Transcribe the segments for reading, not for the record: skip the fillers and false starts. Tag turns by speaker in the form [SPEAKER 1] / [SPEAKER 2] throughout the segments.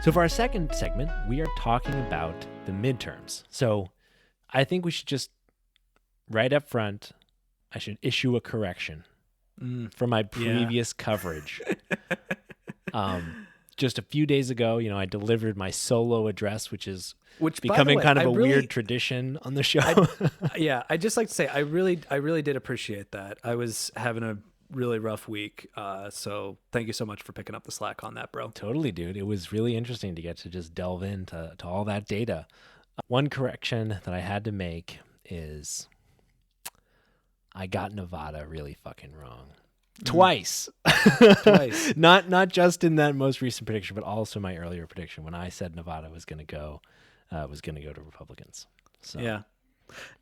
[SPEAKER 1] So for our second segment, we are talking about the midterms. So I think we should just, right up front, I should issue a correction for my previous coverage. Just a few days ago, I delivered my solo address, which is becoming kind of a weird tradition on the show.
[SPEAKER 2] I'd just like to say I really did appreciate that. I was having a really rough week, so thank you so much for picking up the slack on that, bro.
[SPEAKER 1] Totally, dude. It was really interesting to get to just delve into all that data. One correction that I had to make is I got Nevada really fucking wrong. Twice. Not just in that most recent prediction, but also my earlier prediction when I said Nevada was going to go to Republicans. So
[SPEAKER 2] yeah,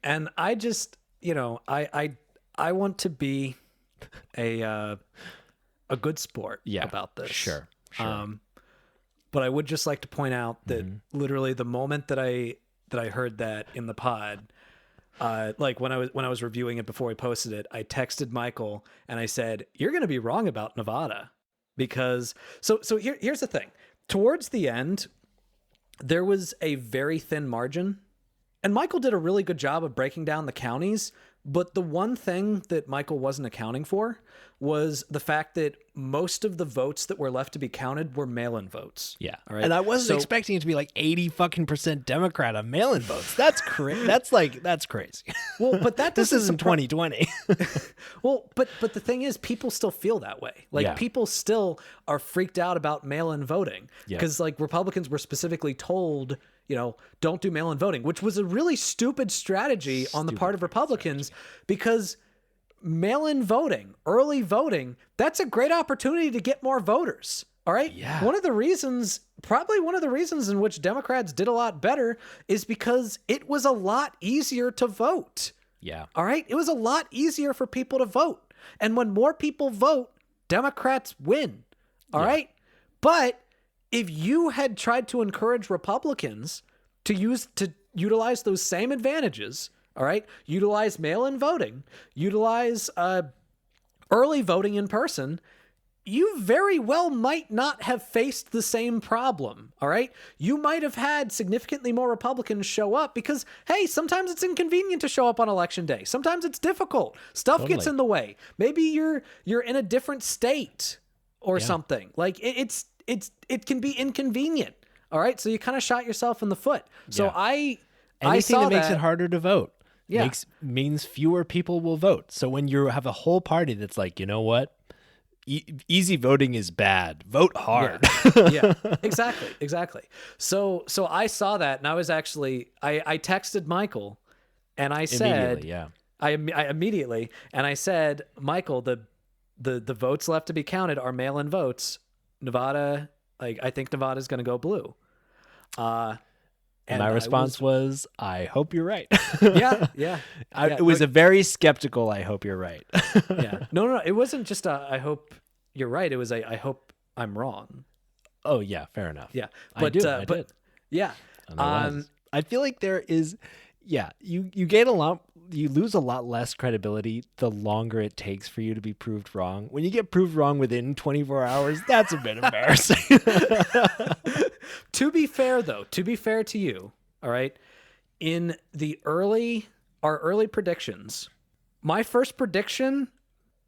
[SPEAKER 2] and I just I want to be a good sport about this.
[SPEAKER 1] Sure.
[SPEAKER 2] But I would just like to point out that literally the moment that I heard that in the pod, like when I was reviewing it before I posted it, I texted Michael and I said, "You're going to be wrong about Nevada," because so here's the thing. Towards the end, there was a very thin margin, and Michael did a really good job of breaking down the counties. But the one thing that Michael wasn't accounting for was the fact that most of the votes that were left to be counted were mail-in votes.
[SPEAKER 1] Yeah.
[SPEAKER 2] All right?
[SPEAKER 1] And I wasn't expecting it to be like 80% Democrat on mail-in votes. That's crazy. That's crazy.
[SPEAKER 2] Well, but that
[SPEAKER 1] this isn't 2020.
[SPEAKER 2] Well, but the thing is, people still feel that way. Like people still are freaked out about mail-in voting because like Republicans were specifically told, don't do mail-in voting, which was a really stupid strategy on the part of Republicans because mail-in voting, early voting, that's a great opportunity to get more voters. All right.
[SPEAKER 1] Yeah.
[SPEAKER 2] Probably one of the reasons in which Democrats did a lot better is because it was a lot easier to vote.
[SPEAKER 1] Yeah.
[SPEAKER 2] All right. It was a lot easier for people to vote. And when more people vote, Democrats win. All right. But if you had tried to encourage Republicans to utilize those same advantages, all right, utilize mail-in voting, utilize early voting in person, you very well might not have faced the same problem, all right? You might have had significantly more Republicans show up because, hey, sometimes it's inconvenient to show up on election day. Sometimes it's difficult. Stuff gets in the way. Maybe you're in a different state or something. Like it can be inconvenient, all right? So you kind of shot yourself in the foot. So I saw
[SPEAKER 1] that makes it harder to vote.
[SPEAKER 2] Yeah.
[SPEAKER 1] Means fewer people will vote. So when you have a whole party that's like, you know what? Easy voting is bad. Vote hard.
[SPEAKER 2] Yeah, exactly. So I saw that, and I was actually I texted Michael, and I said, I immediately, and I said, Michael, the votes left to be counted are mail-in votes. Nevada, like I think Nevada's going to go blue.
[SPEAKER 1] And my response was, I hope you're right.
[SPEAKER 2] It
[SPEAKER 1] was a very skeptical, I hope you're right.
[SPEAKER 2] No. It wasn't just I hope you're right. It was I hope I'm wrong.
[SPEAKER 1] Oh, yeah. Fair enough.
[SPEAKER 2] Yeah.
[SPEAKER 1] I did.
[SPEAKER 2] Yeah.
[SPEAKER 1] I feel like there is, you gain a lot, you lose a lot less credibility the longer it takes for you to be proved wrong. When you get proved wrong within 24 hours, that's a bit embarrassing.
[SPEAKER 2] To be fair to you, all right, in our early predictions, my first prediction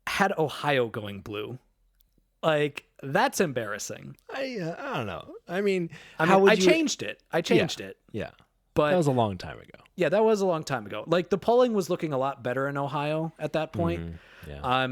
[SPEAKER 2] had Ohio going blue. Like, that's embarrassing.
[SPEAKER 1] I don't know. I mean,
[SPEAKER 2] I changed it.
[SPEAKER 1] Yeah.
[SPEAKER 2] But
[SPEAKER 1] that was a long time ago.
[SPEAKER 2] Yeah, that was a long time ago. Like, the polling was looking a lot better in Ohio at that point.
[SPEAKER 1] Yeah.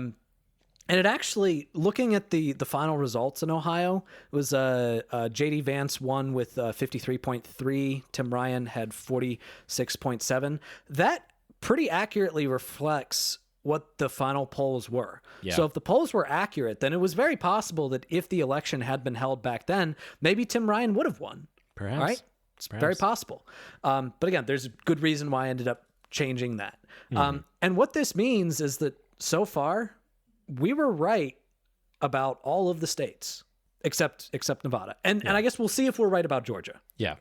[SPEAKER 2] And it actually, looking at the final results in Ohio, it was J.D. Vance won with 53.3. Tim Ryan had 46.7. That pretty accurately reflects what the final polls were. Yeah. So if the polls were accurate, then it was very possible that if the election had been held back then, maybe Tim Ryan would have won.
[SPEAKER 1] Perhaps.
[SPEAKER 2] Right? It's very possible. But again, there's a good reason why I ended up changing that. And what this means is that so far, we were right about all of the states except Nevada. And I guess we'll see if we're right about Georgia.
[SPEAKER 1] Yeah.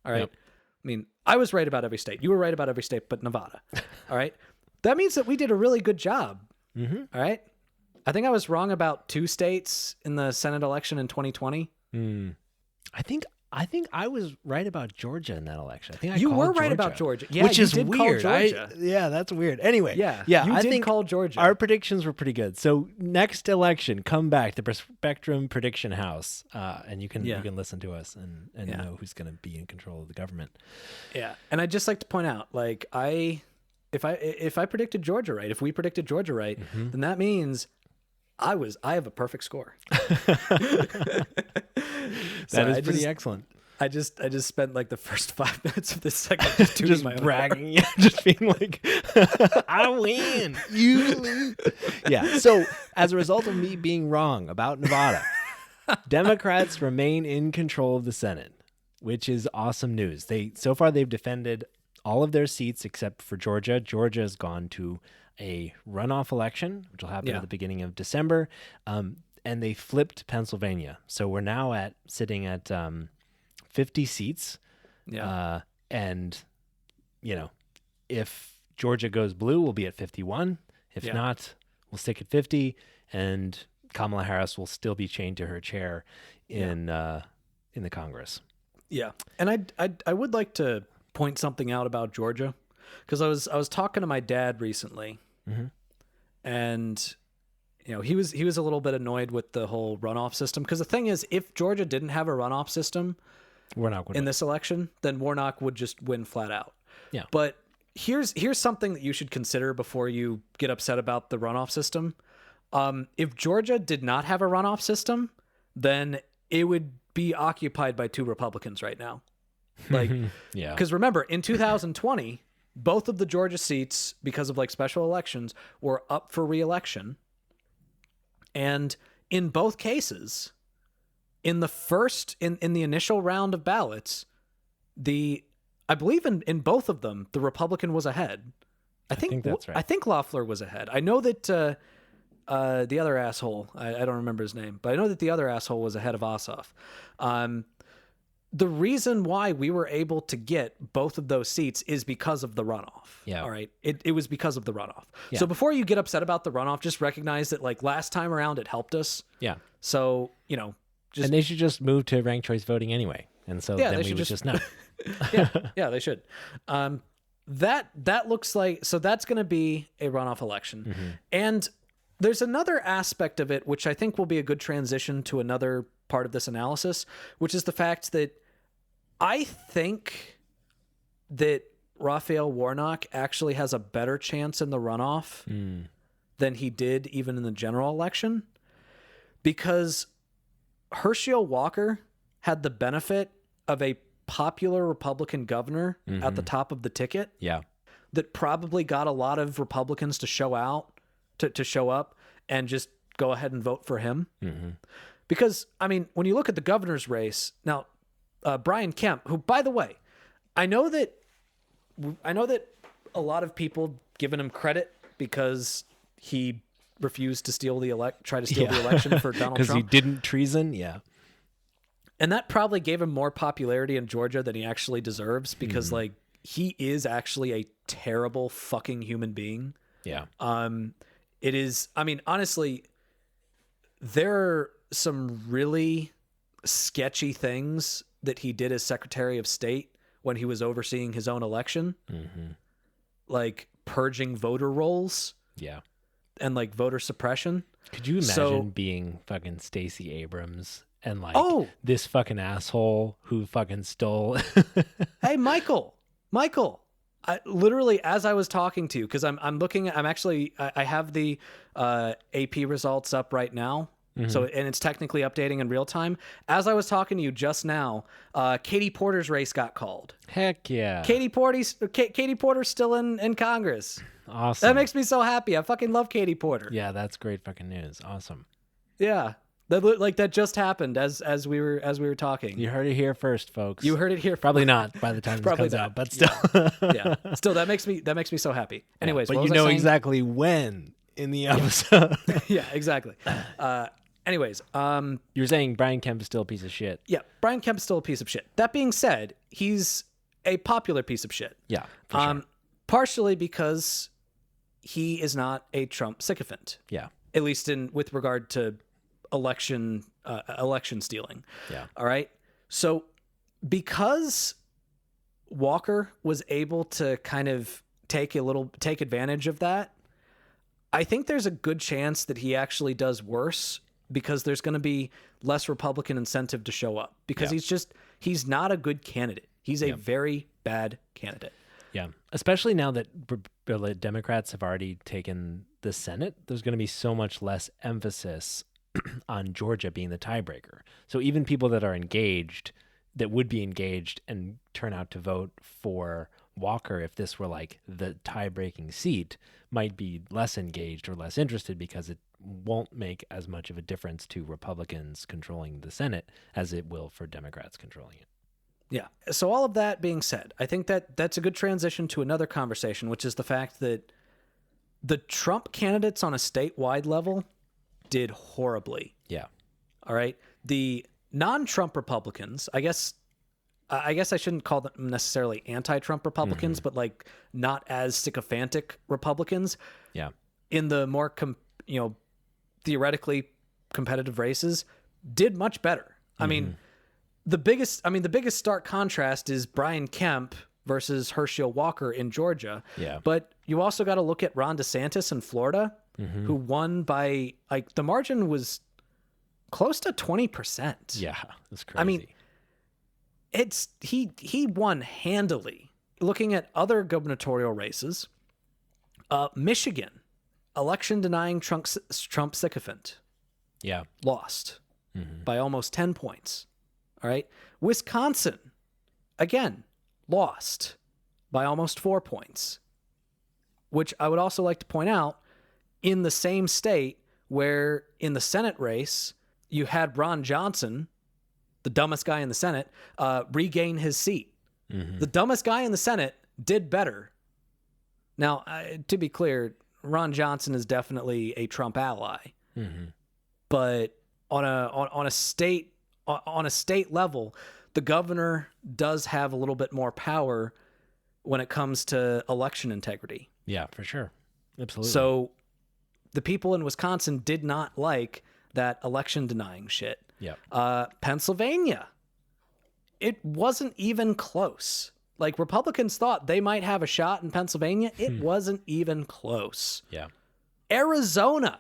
[SPEAKER 2] All right. Yep. I mean, I was right about every state. You were right about every state but Nevada. All right. That means that we did a really good job. All right. I think I was wrong about 2 states in the Senate election in 2020.
[SPEAKER 1] I think I think I was right about Georgia in that election. I think I
[SPEAKER 2] You
[SPEAKER 1] called
[SPEAKER 2] were
[SPEAKER 1] Georgia.
[SPEAKER 2] right about Georgia. Yeah,
[SPEAKER 1] which
[SPEAKER 2] you
[SPEAKER 1] is
[SPEAKER 2] did
[SPEAKER 1] weird.
[SPEAKER 2] call Georgia.
[SPEAKER 1] Yeah, that's weird. Anyway,
[SPEAKER 2] Yeah,
[SPEAKER 1] yeah,
[SPEAKER 2] you
[SPEAKER 1] I
[SPEAKER 2] did
[SPEAKER 1] think
[SPEAKER 2] call Georgia.
[SPEAKER 1] our predictions were pretty good. So next election, come back the Spectrum Prediction House, and you can listen to us and know who's going to be in control of the government.
[SPEAKER 2] Yeah, and I'd just like to point out, like, if I predicted Georgia right, if we predicted Georgia right, then that means I have a perfect score.
[SPEAKER 1] That is pretty excellent.
[SPEAKER 2] I just spent like the first 5 minutes of this segment just tooting my own
[SPEAKER 1] bragging, yeah, just being like, I win, you lose. Yeah. So as a result of me being wrong about Nevada, Democrats remain in control of the Senate, which is awesome news. So far they've defended all of their seats except for Georgia. Georgia has gone to a runoff election, which will happen at the beginning of December. And they flipped Pennsylvania. So we're now sitting at 50 seats.
[SPEAKER 2] Yeah.
[SPEAKER 1] And, if Georgia goes blue, we'll be at 51. If not, we'll stick at 50. And Kamala Harris will still be chained to her chair in the Congress. Yeah.
[SPEAKER 2] And I would like to point something out about Georgia, because I was talking to my dad recently, and he was a little bit annoyed with the whole runoff system, because the thing is, if Georgia didn't have a runoff system
[SPEAKER 1] Warnock would
[SPEAKER 2] in this election, then Warnock would just win flat out.
[SPEAKER 1] Yeah.
[SPEAKER 2] But here's something that you should consider before you get upset about the runoff system. If Georgia did not have a runoff system, then it would be occupied by 2 Republicans right now. Like,
[SPEAKER 1] yeah.
[SPEAKER 2] Because remember, in 2020, both of the Georgia seats, because of like special elections, were up for re-election. And in both cases, in the initial round of ballots, I believe in both of them, the Republican was ahead. I think that's right. I think Loeffler was ahead. I know that the other asshole, I don't remember his name, but I know that the other asshole was ahead of Ossoff. The reason why we were able to get both of those seats is because of the runoff.
[SPEAKER 1] Yeah.
[SPEAKER 2] All right. It was because of the runoff.
[SPEAKER 1] Yeah.
[SPEAKER 2] So before you get upset about the runoff, just recognize that like last time around it helped us.
[SPEAKER 1] Yeah.
[SPEAKER 2] So,
[SPEAKER 1] and they should just move to ranked choice voting anyway. And so then we would just know.
[SPEAKER 2] Yeah, they should. That looks like, so that's going to be a runoff election. And there's another aspect of it, which I think will be a good transition to another part of this analysis, which is the fact that I think that Raphael Warnock actually has a better chance in the runoff than he did even in the general election, because Herschel Walker had the benefit of a popular Republican governor at the top of the ticket.
[SPEAKER 1] Yeah.
[SPEAKER 2] That probably got a lot of Republicans to show up and just go ahead and vote for him. Because, I mean, when you look at the governor's race, now, Brian Kemp, who, by the way, I know that a lot of people given him credit because he refused to try to steal the election for Donald Trump.
[SPEAKER 1] Because he didn't treason, yeah.
[SPEAKER 2] And that probably gave him more popularity in Georgia than he actually deserves, because, like, he is actually a terrible fucking human being.
[SPEAKER 1] Yeah.
[SPEAKER 2] It is, I mean, honestly, there are some really sketchy things that he did as Secretary of State when he was overseeing his own election. Like purging voter rolls.
[SPEAKER 1] Yeah.
[SPEAKER 2] And like voter suppression.
[SPEAKER 1] Could you imagine being fucking Stacey Abrams and like this fucking asshole who fucking stole?
[SPEAKER 2] Hey, Michael, literally, as I was talking to you, because I have the AP results up right now. So, and it's technically updating in real time. As I was talking to you just now, Katie Porter's race got called.
[SPEAKER 1] Heck yeah.
[SPEAKER 2] Katie Porter's still in Congress.
[SPEAKER 1] Awesome.
[SPEAKER 2] That makes me so happy. I fucking love Katie Porter.
[SPEAKER 1] Yeah, that's great fucking news. Awesome.
[SPEAKER 2] Yeah. That just happened as we were talking.
[SPEAKER 1] You heard it here first, folks.
[SPEAKER 2] You heard it here.
[SPEAKER 1] Probably not by the time this comes out, but still.
[SPEAKER 2] Yeah. Still, that makes me so happy. Anyways,
[SPEAKER 1] but you know exactly when in the episode.
[SPEAKER 2] Yeah, exactly. Anyways,
[SPEAKER 1] you're saying Brian Kemp is still a piece of shit.
[SPEAKER 2] Yeah, Brian Kemp is still a piece of shit. That being said, he's a popular piece of shit.
[SPEAKER 1] Yeah, for sure.
[SPEAKER 2] Partially because he is not a Trump sycophant.
[SPEAKER 1] Yeah.
[SPEAKER 2] At least with regard to election stealing.
[SPEAKER 1] Yeah.
[SPEAKER 2] All right. So because Walker was able to kind of take advantage of that, I think there's a good chance that he actually does worse because there's going to be less Republican incentive to show up because he's not a good candidate. He's a very bad candidate.
[SPEAKER 1] Yeah, especially now that Democrats have already taken the Senate, there's going to be so much less emphasis on Georgia being the tiebreaker. So even people that are engaged, that would be engaged and turn out to vote for Walker if this were like the tie-breaking seat, might be less engaged or less interested because it won't make as much of a difference to Republicans controlling the Senate as it will for Democrats controlling it.
[SPEAKER 2] Yeah. So all of that being said, I think that that's a good transition to another conversation, which is the fact that the Trump candidates on a statewide level did horribly.
[SPEAKER 1] Yeah.
[SPEAKER 2] All right. The non-Trump Republicans, I guess I shouldn't call them necessarily anti-Trump Republicans, but like not as sycophantic Republicans.
[SPEAKER 1] Yeah.
[SPEAKER 2] In the more, theoretically competitive races did much better. I mean, the biggest stark contrast is Brian Kemp versus Herschel Walker in Georgia.
[SPEAKER 1] Yeah.
[SPEAKER 2] But you also got to look at Ron DeSantis in Florida, who won by like the margin was close to 20%.
[SPEAKER 1] Yeah. That's crazy.
[SPEAKER 2] I mean, he won handily. Looking at other gubernatorial races, Michigan, election denying Trump sycophant, lost by almost 10 points. All right. Wisconsin, again, lost by almost 4 points, which I would also like to point out in the same state where in the Senate race, you had Ron Johnson, the dumbest guy in the Senate, regain his seat. The dumbest guy in the Senate did better. Now, to be clear, Ron Johnson is definitely a Trump ally, but on a state level, the governor does have a little bit more power when it comes to election integrity.
[SPEAKER 1] Yeah, for sure. Absolutely.
[SPEAKER 2] So the people in Wisconsin did not like that election denying shit.
[SPEAKER 1] Yeah.
[SPEAKER 2] Pennsylvania, it wasn't even close. Like Republicans thought they might have a shot in Pennsylvania. It wasn't even close.
[SPEAKER 1] Yeah.
[SPEAKER 2] Arizona,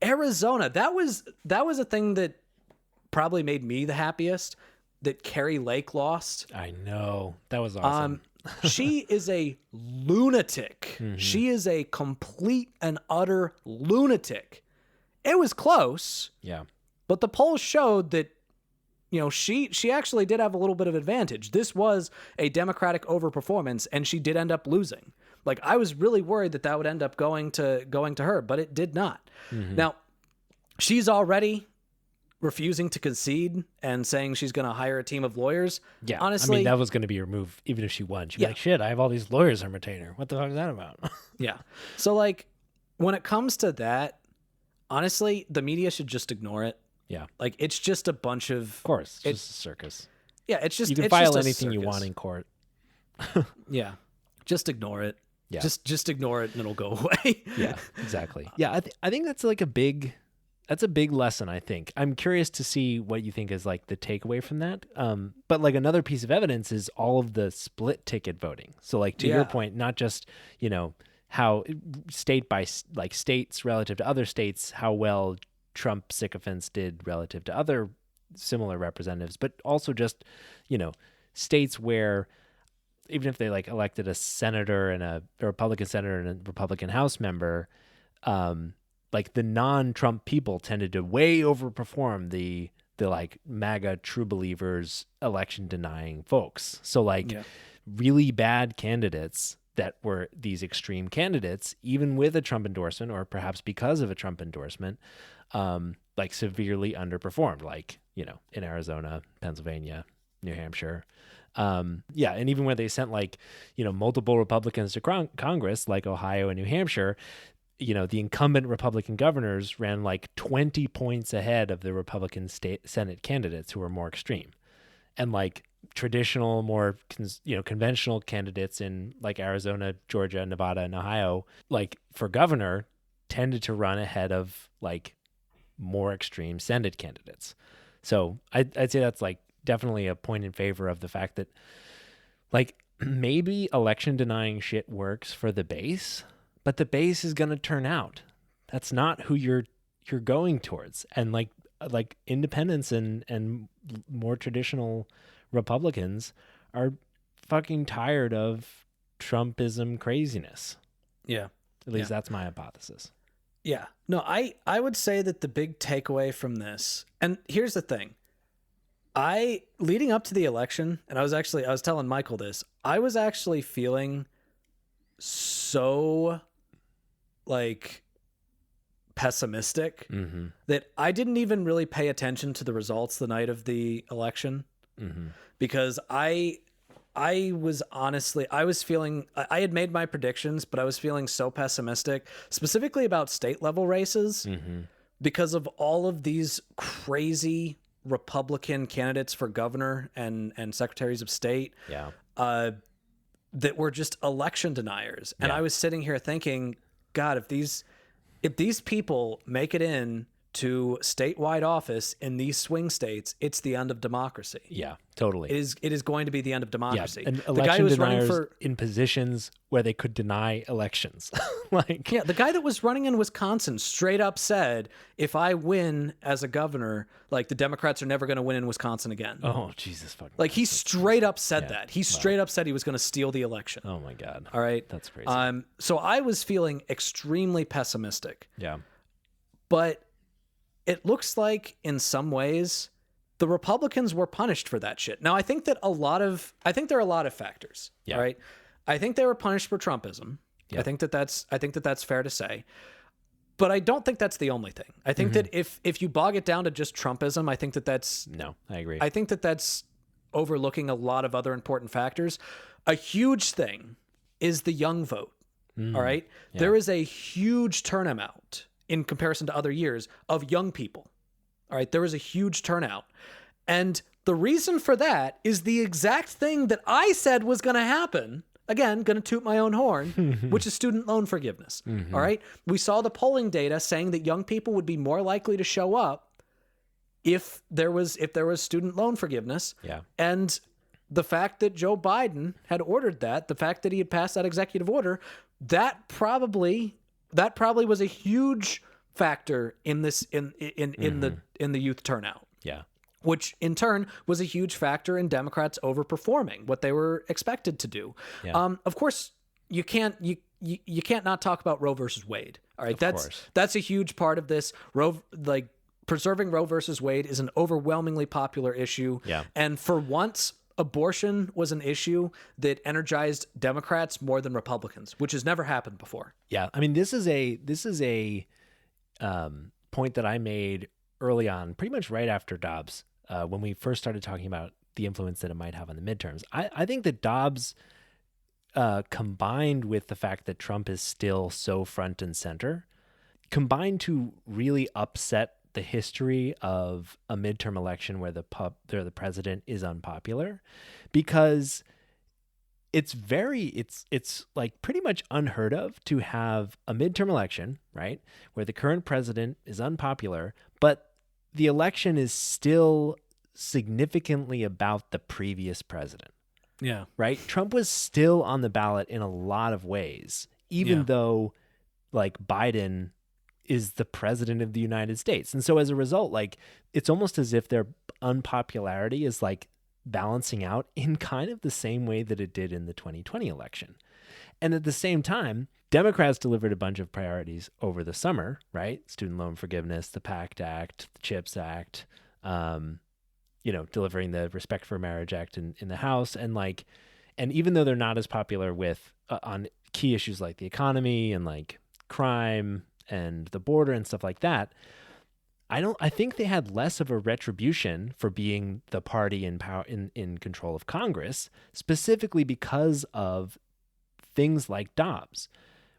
[SPEAKER 2] that was a thing that probably made me the happiest, that Carrie Lake lost.
[SPEAKER 1] I know. That was awesome.
[SPEAKER 2] She is a lunatic. She is a complete and utter lunatic. It was close.
[SPEAKER 1] Yeah.
[SPEAKER 2] But the polls showed that, she actually did have a little bit of advantage. This was a Democratic overperformance, and she did end up losing. Like, I was really worried that would end up going to her, but it did not. Now, she's already refusing to concede and saying she's going to hire a team of lawyers.
[SPEAKER 1] Yeah.
[SPEAKER 2] Honestly,
[SPEAKER 1] I mean, that was going to be her move, even if she won. She'd be like, shit, I have all these lawyers on retainer. What the fuck is that about?
[SPEAKER 2] Yeah. So, like, when it comes to that, honestly, the media should just ignore it.
[SPEAKER 1] Yeah.
[SPEAKER 2] Like, it's just a bunch of
[SPEAKER 1] course. It's just a circus.
[SPEAKER 2] Yeah, it's just
[SPEAKER 1] you can
[SPEAKER 2] it's
[SPEAKER 1] file
[SPEAKER 2] just a
[SPEAKER 1] anything you
[SPEAKER 2] circus.
[SPEAKER 1] want in court.
[SPEAKER 2] Yeah. Just ignore it.
[SPEAKER 1] Yeah.
[SPEAKER 2] Just ignore it and it'll go away.
[SPEAKER 1] Yeah, exactly. Yeah, I think that's like a big lesson, I think. I'm curious to see what you think is like the takeaway from that. But like another piece of evidence is all of the split ticket voting. So like to your point, not just, how state by like states relative to other states, how well Trump sycophants did relative to other similar representatives, but also just, states where even if they like elected a senator and a Republican senator and a Republican House member, like the non-Trump people tended to way overperform the like MAGA true believers election denying folks. So like really bad candidates that were these extreme candidates, even with a Trump endorsement or perhaps because of a Trump endorsement, like severely underperformed, like, in Arizona, Pennsylvania, New Hampshire. And even where they sent like, multiple Republicans to Congress, like Ohio and New Hampshire, the incumbent Republican governors ran like 20 points ahead of the Republican state Senate candidates who were more extreme. And like traditional, more, conventional candidates in like Arizona, Georgia, Nevada, and Ohio, like for governor, tended to run ahead of like more extreme Senate candidates. So I'd say that's like definitely a point in favor of the fact that, like, maybe election denying shit works for the base, but the base is going to turn out. That's not who you're going towards. And like independents and more traditional Republicans are fucking tired of Trumpism craziness.
[SPEAKER 2] Yeah.
[SPEAKER 1] At least that's my hypothesis.
[SPEAKER 2] Yeah. No, I would say that the big takeaway from this, and here's the thing. Leading up to the election, and I was telling Michael this, I was actually feeling so like pessimistic that I didn't even really pay attention to the results the night of the election because I was feeling, I had made my predictions, but I was feeling so pessimistic, specifically about state level races because of all of these crazy Republican candidates for governor and secretaries of state that were just election deniers. And I was sitting here thinking, God, if these people make it in to statewide office in these swing states, it's the end of democracy.
[SPEAKER 1] Yeah, totally.
[SPEAKER 2] It is going to be the end of democracy.
[SPEAKER 1] Yeah, and
[SPEAKER 2] the guy
[SPEAKER 1] election
[SPEAKER 2] who was
[SPEAKER 1] deniers
[SPEAKER 2] running
[SPEAKER 1] in positions where they could deny elections.
[SPEAKER 2] the guy that was running in Wisconsin straight up said, if I win as a governor, like the Democrats are never going to win in Wisconsin again.
[SPEAKER 1] Oh, Jesus fucking.
[SPEAKER 2] Like he straight up said that. He straight up said he was going to steal the election.
[SPEAKER 1] Oh my God.
[SPEAKER 2] All right.
[SPEAKER 1] That's crazy.
[SPEAKER 2] So I was feeling extremely pessimistic.
[SPEAKER 1] Yeah.
[SPEAKER 2] But it looks like in some ways the Republicans were punished for that shit. Now I think there are a lot of factors.
[SPEAKER 1] Yeah.
[SPEAKER 2] All right. I think they were punished for Trumpism.
[SPEAKER 1] Yeah.
[SPEAKER 2] I think that that's fair to say. But I don't think that's the only thing. I think that if you bog it down to just Trumpism, I think that's
[SPEAKER 1] No, I agree.
[SPEAKER 2] I think that's overlooking a lot of other important factors. A huge thing is the young vote. All right. Yeah. There is a huge turnout in comparison to other years of young people. All right. There is a huge turnout. And the reason for that is the exact thing that I said was going to happen. Again, going to toot my own horn, which is student loan forgiveness. All right. We saw the polling data saying that young people would be more likely to show up if there was student loan forgiveness.
[SPEAKER 1] Yeah.
[SPEAKER 2] And the fact that Joe Biden had ordered that, the fact that he had passed that executive order, that probably was a huge factor in this in the youth turnout.
[SPEAKER 1] Yeah.
[SPEAKER 2] Which in turn was a huge factor in Democrats overperforming what they were expected to do.
[SPEAKER 1] Yeah.
[SPEAKER 2] Of course, you can't not talk about Roe versus Wade. All right, that's a huge part of this. Preserving Roe versus Wade is an overwhelmingly popular issue.
[SPEAKER 1] Yeah.
[SPEAKER 2] And for once, abortion was an issue that energized Democrats more than Republicans, which has never happened before.
[SPEAKER 1] Yeah. I mean, this is a point that I made early on, pretty much right after Dobbs, when we first started talking about the influence that it might have on the midterms. I think that Dobbs, combined with the fact that Trump is still so front and center, combined to really upset the history of a midterm election where the president is unpopular, because it's like pretty much unheard of to have a midterm election, right, where the current president is unpopular, but the election is still significantly about the previous president.
[SPEAKER 2] Yeah.
[SPEAKER 1] Right? Trump was still on the ballot in a lot of ways, even though like Biden is the president of the United States. And so as a result, like it's almost as if their unpopularity is like balancing out in kind of the same way that it did in the 2020 election. And at the same time, Democrats delivered a bunch of priorities over the summer, right? Student loan forgiveness, the PACT Act, the CHIPS Act, delivering the Respect for Marriage Act in the House. And even though they're not as popular with on key issues like the economy and like crime and the border and stuff like that, I think they had less of a retribution for being the party in power in control of Congress, specifically because of things like Dobbs,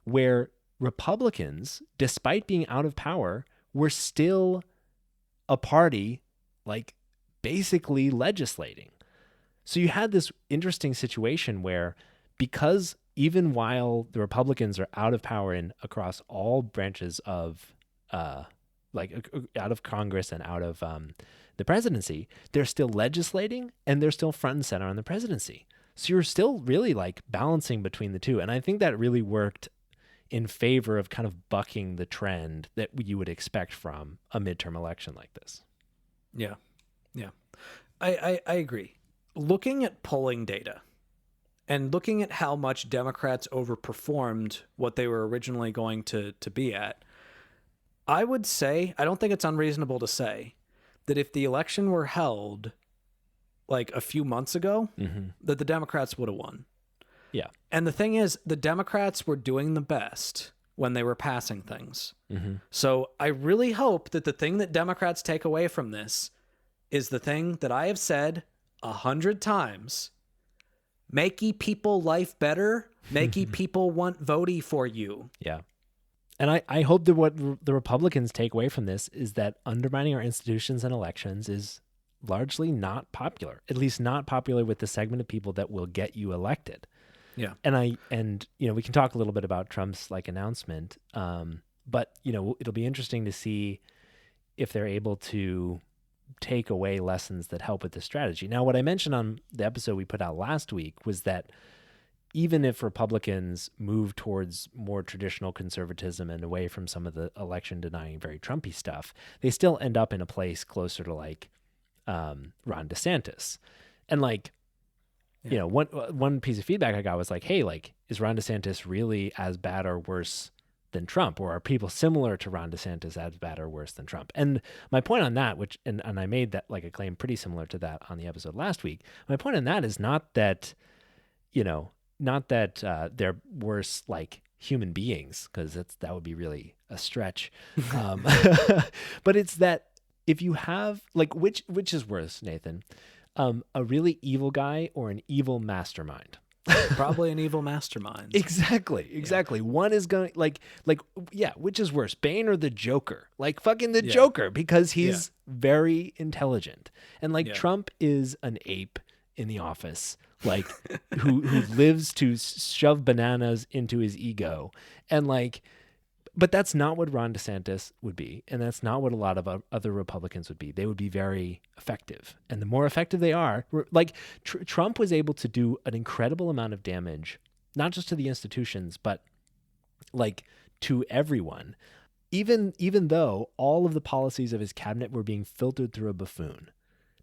[SPEAKER 1] where Republicans, despite being out of power, were still a party like basically legislating. So you had this interesting situation where, because even while the Republicans are out of power across all branches of out of Congress and out of the presidency, they're still legislating and they're still front and center on the presidency. So you're still really like balancing between the two. And I think that really worked in favor of kind of bucking the trend that you would expect from a midterm election like this.
[SPEAKER 2] Yeah. Yeah. I agree. Looking at polling data and looking at how much Democrats overperformed what they were originally going to be at, I would say, I don't think it's unreasonable to say that if the election were held like a few months ago, that the Democrats would have won.
[SPEAKER 1] Yeah.
[SPEAKER 2] And the thing is, the Democrats were doing the best when they were passing things. So I really hope that the thing that Democrats take away from this is the thing that I have said 100 times. Make ye people life better. Make ye people want votey for you.
[SPEAKER 1] Yeah. And I hope that what the Republicans take away from this is that undermining our institutions and elections is largely not popular, at least not popular with the segment of people that will get you elected.
[SPEAKER 2] Yeah.
[SPEAKER 1] And you know, we can talk a little bit about Trump's like announcement. But you know, it'll be interesting to see if they're able to take away lessons that help with this strategy. Now, what I mentioned on the episode we put out last week was that even if Republicans move towards more traditional conservatism and away from some of the election denying, very Trumpy stuff, they still end up in a place closer to like Ron DeSantis. And like, you know, one piece of feedback I got was like, hey, like, is Ron DeSantis really as bad or worse than Trump? Or are people similar to Ron DeSantis as bad or worse than Trump? And my point on that, which, and I made that like a claim pretty similar to that on the episode last week. My point on that is not that, you know, not that they're worse like human beings, because that would be really a stretch. But it's that if you have like, which is worse, Nathan, a really evil guy or an evil mastermind?
[SPEAKER 2] Probably an evil mastermind.
[SPEAKER 1] Exactly. Yeah. One is going yeah, which is worse, Bane or the Joker? Like fucking the Joker, because he's very intelligent. And like Trump is an ape in the office, like who lives to shove bananas into his ego. And like, but that's not what Ron DeSantis would be. And that's not what a lot of other Republicans would be. They would be very effective. And the more effective they are, like Trump was able to do an incredible amount of damage, not just to the institutions, but like to everyone, even though all of the policies of his cabinet were being filtered through a buffoon.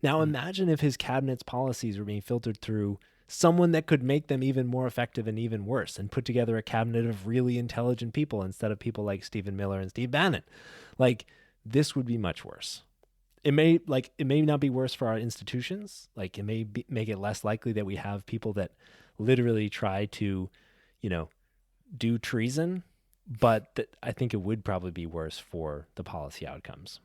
[SPEAKER 1] Now imagine if his cabinet's policies were being filtered through someone that could make them even more effective and even worse, and put together a cabinet of really intelligent people instead of people like Stephen Miller and Steve Bannon. Like, this would be much worse. It may not be worse for our institutions. Like, it may make it less likely that we have people that literally try to, you know, do treason, but I think it would probably be worse for the policy outcomes.